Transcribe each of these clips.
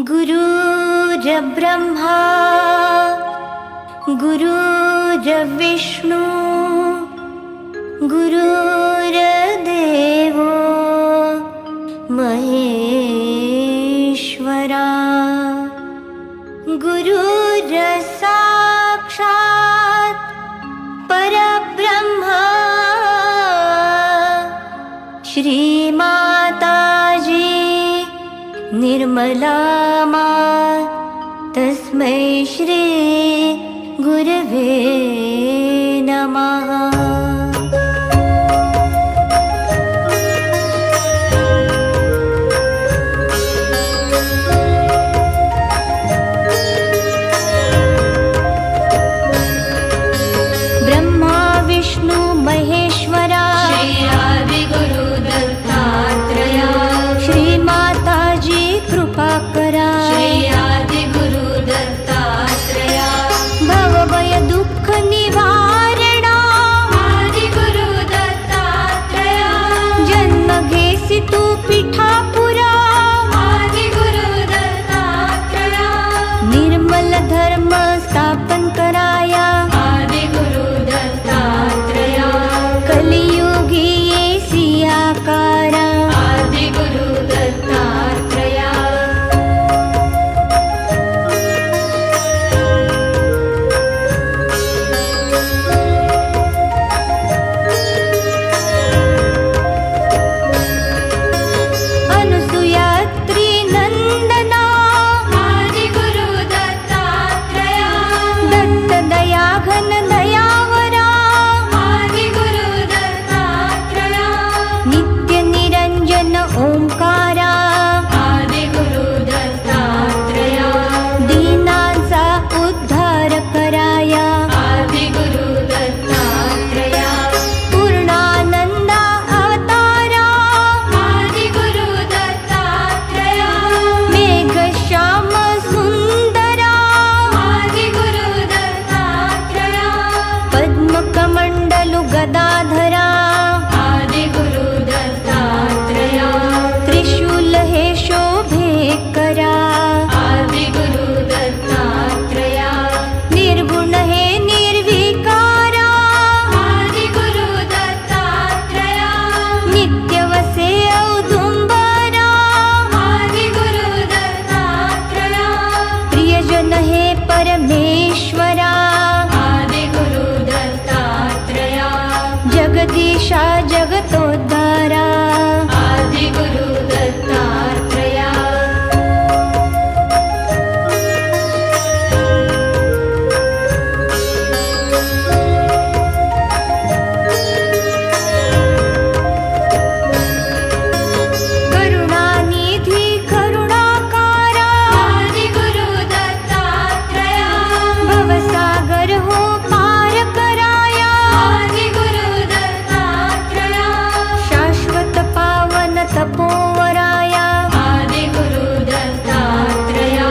गुरुर्ब्रह्मा गुरुर्विष्णु गुरुर्देवो महेश्वरा गुरुर्साक्षात् परब्रह्मा श्री माताजी निर्मला मां तस्मै श्री गुरवे नमः। ब्रह्मा विष्णु महेश्वरा श्री आदि गुरु दत्तात्रेया श्री माताजी कृपा करा श्री आदि गुरु दत्तात्रेया भवभय दुःख निवारणा आदि गुरु दत्तात्रेया जन्म घेसी तू पिठापुरा आदि गुरु दत्तात्रेया निर्मल धर्म स्थापन कराया आदि गुरु दत्तात्रेया कलियुगी येसी आकारा आदि गुरु दत्तात्रेया अनुसूया त्रिनंदना आदि गुरु दत्तात्रेया दत्त दया घन दयावरा आदि गुरु दत्तात्रेया नित्य निरंजन ओंकारा आदि गुरु दत्तात्रेया दीनांचा उद्धार कराया आदि गुरु दत्तात्रेया पूर्णानंदा अवतारा आदि गुरु दत्तात्रेया मेघश्याम सुंदरा आदि गुरु दत्तात्रेया पद्मकमंडलु गदाधरा आदि गुरु दत्तात्रेया त्रिशूल हे शोभे करा आदि गुरु दत्तात्रेया निर्गुण हे निर्विकारा आदि गुरु दत्तात्रेया नित्य वसे औदुंबरा आदि गुरु दत्तात्रेया प्रियजन हे परमेश्वरा आदि गुरु दत्तात्रेया जगदीशा जगतोद्धारा आदि गुरु दत्तात्रेया करुणानिधी करुणाकारा आदि गुरु दत्तात्रेया भवसागर हो पार कराया आदि गुरु दत्तात्रेया शाश्वत पावन तपोवराया आदि गुरु दत्तात्रेया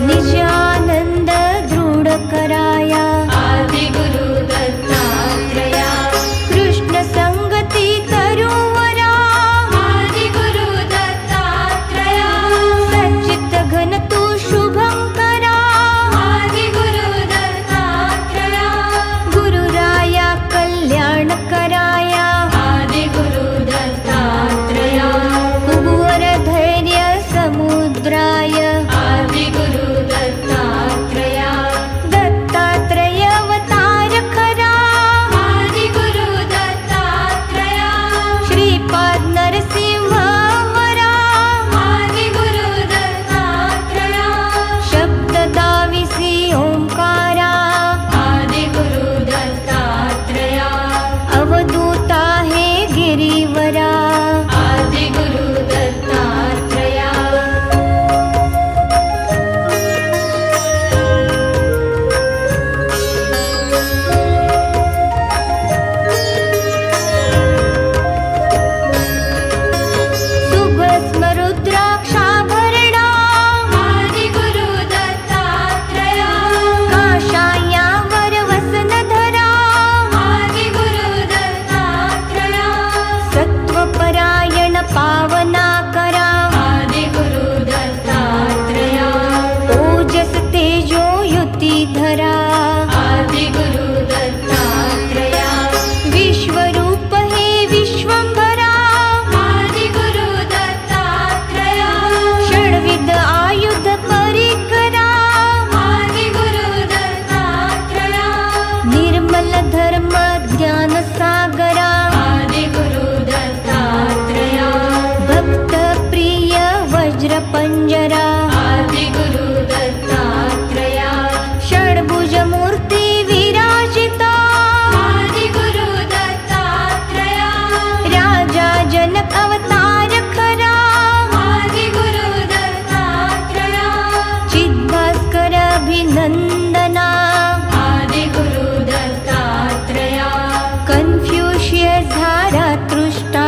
निज आनंद दृढ कराया आदि गुरु दत्तात्रेया कृष्ण संगती तरुवरा आदि गुरु दत्तात्रेया सच्चित घन तू शुभंकरा आदि गुरु दत्तात्रेया गुरुराया कल्याण कराया आदि गुरु दत्तात्रेया कुबुवर धैर्य समुद्राय आदि गुरु दत्तात्रेया दत्तात्रय अवतार खरा आदि गुरु दत्तात्रेया श्रीपाद नरसिंह वरा आदि गुरु दत्तात्रेया शब्द दाविसी ओंकारा आदि गुरु दत्तात्रेया अवधूता हे गिरीवरा आदि गुरु दत्तात्रेया पंजरा आदिगुरु दत्तात्रया षड्भुजमूर्ती विराजिता आदिगुरु दत्तात्रया राजा जनक अवतार खरा आदिगुरु दत्तात्रया चिद्भास्कर अभिनंदना आदिगुरु दत्तात्रया कन्फ्युशियस धारातृष्टा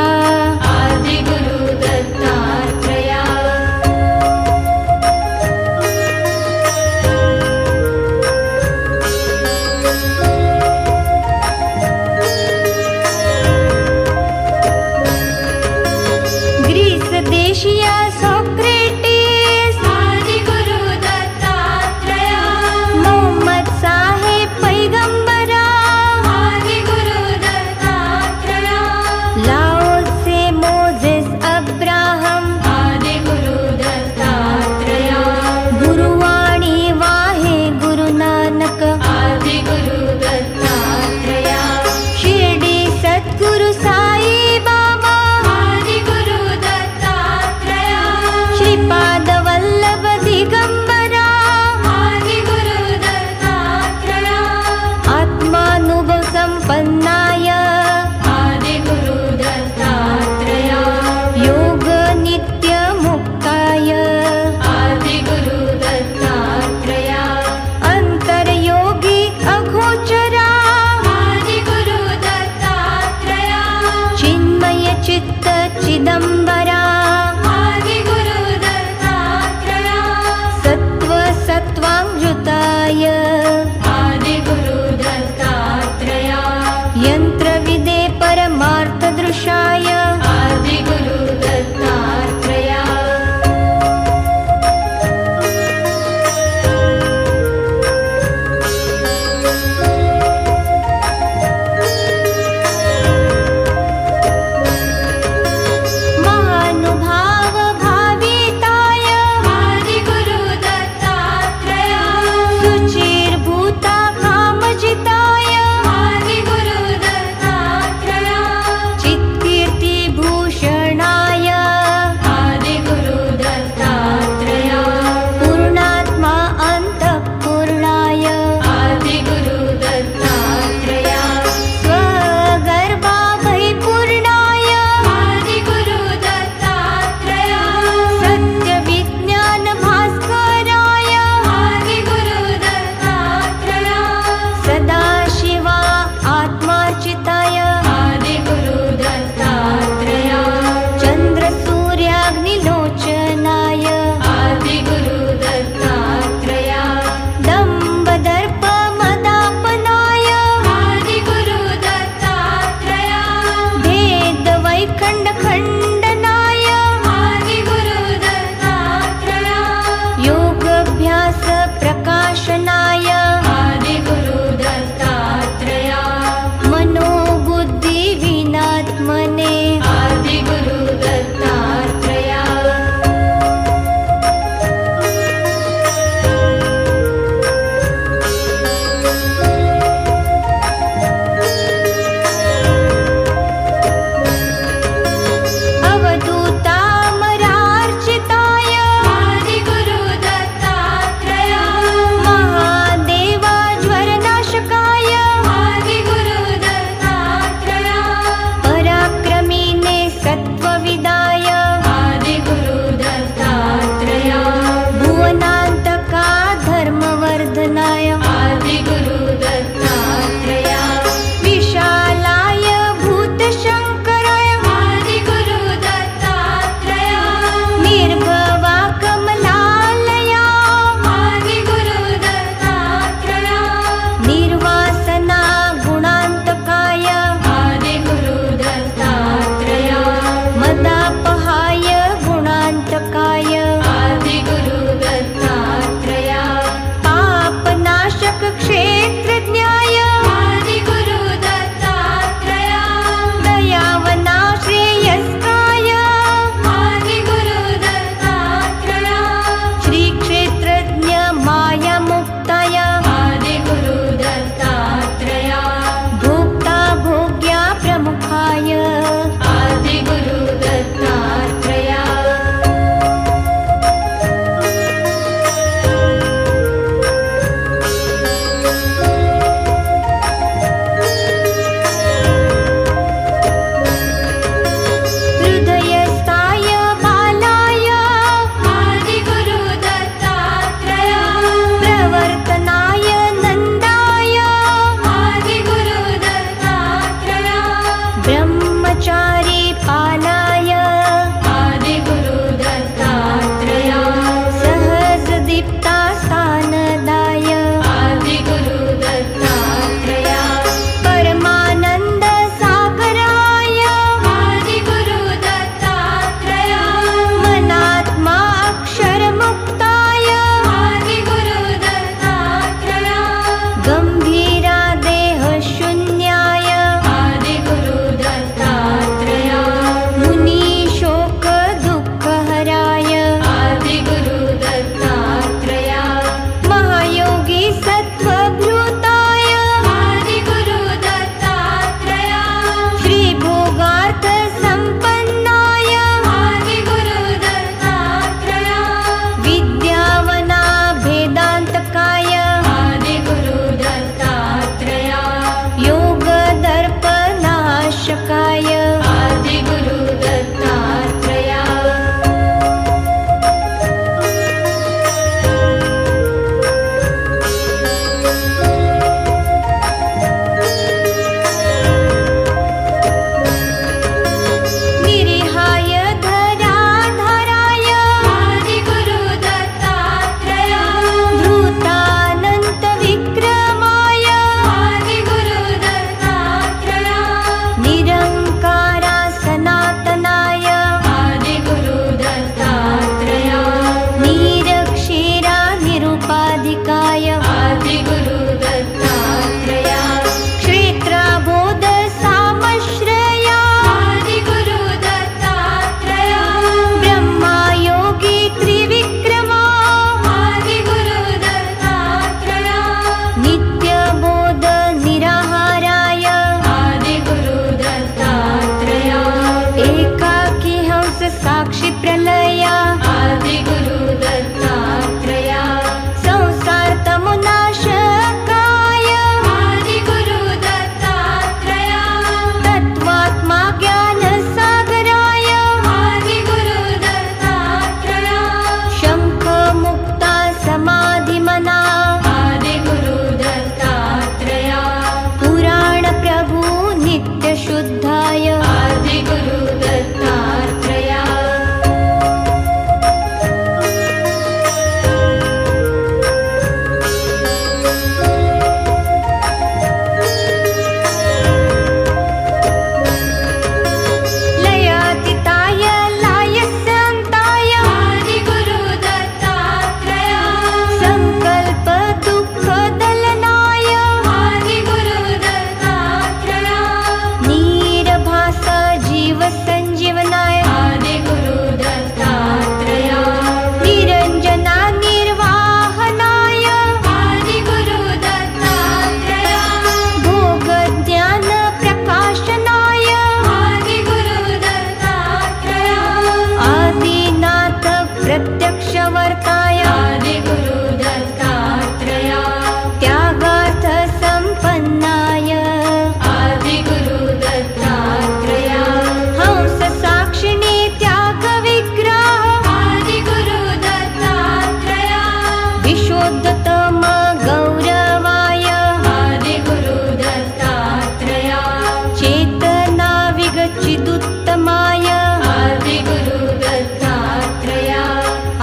आदिगुरु दत्तात्रया यक्षवर्ताय आदिगुरु दत्तात्रेया त्यागार्थ संपन्नाय आदिगुरु दत्तात्रेया हंस साक्षिणे त्यागविग्रह आदिगुरु दत्तात्रेया विशोद्धतम गौरवाय आदिगुरु दत्तात्रेया चेतना विगचिदुत्तमाय आदिगुरु दत्तात्रेया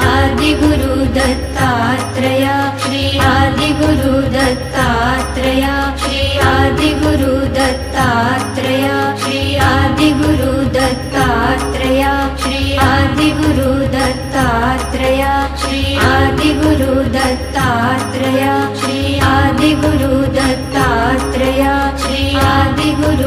आदिगुरु दत्तात्रेय श्री आदिगुरु दत्तात्रेय श्री आदिगुरु दत्तात्रेय श्री आदिगुरु दत्तात्रेय श्री आदिगुरु दत्तात्रेय श्री आदिगुरु दत्तात्रेय श्री आदिगुरु दत्तात्रेय श्री आदिगुरु